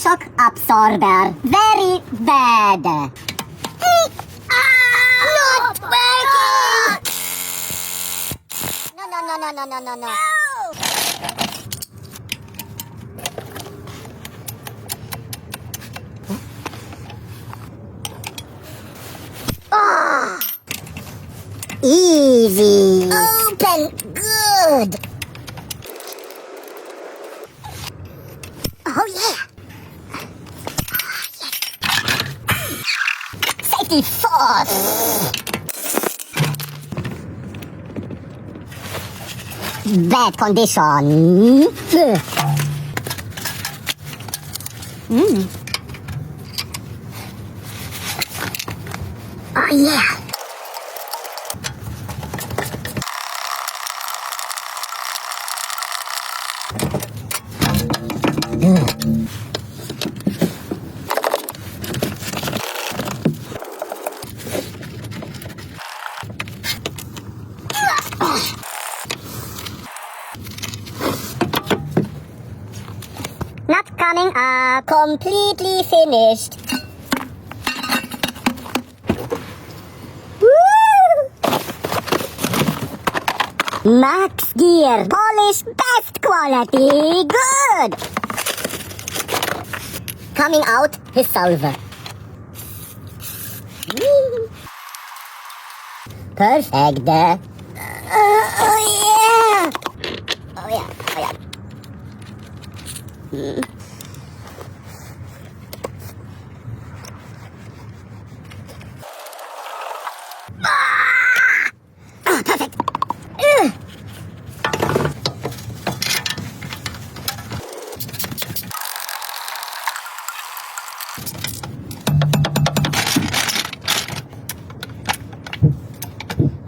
shock absorber. Very bad. Not working! No. Easy. Open. Good. Oh, yeah. Safety force. Bad condition. Oh, yeah. Not coming up. Completely finished. Woo! Max gear. Polish best quality. Good. Coming out his solver. Perfect. Oh yeah. Perfect.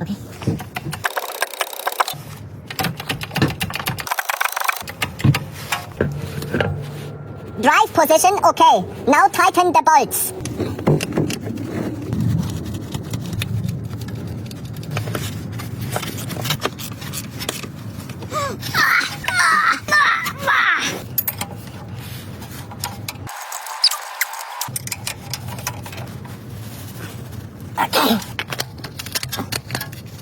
Okay. Drive position okay. Now tighten the bolts. Okay.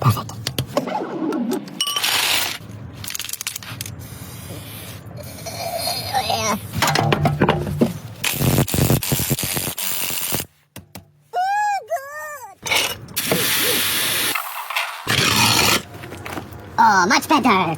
Perfect. Oh, yeah. Oh, much better.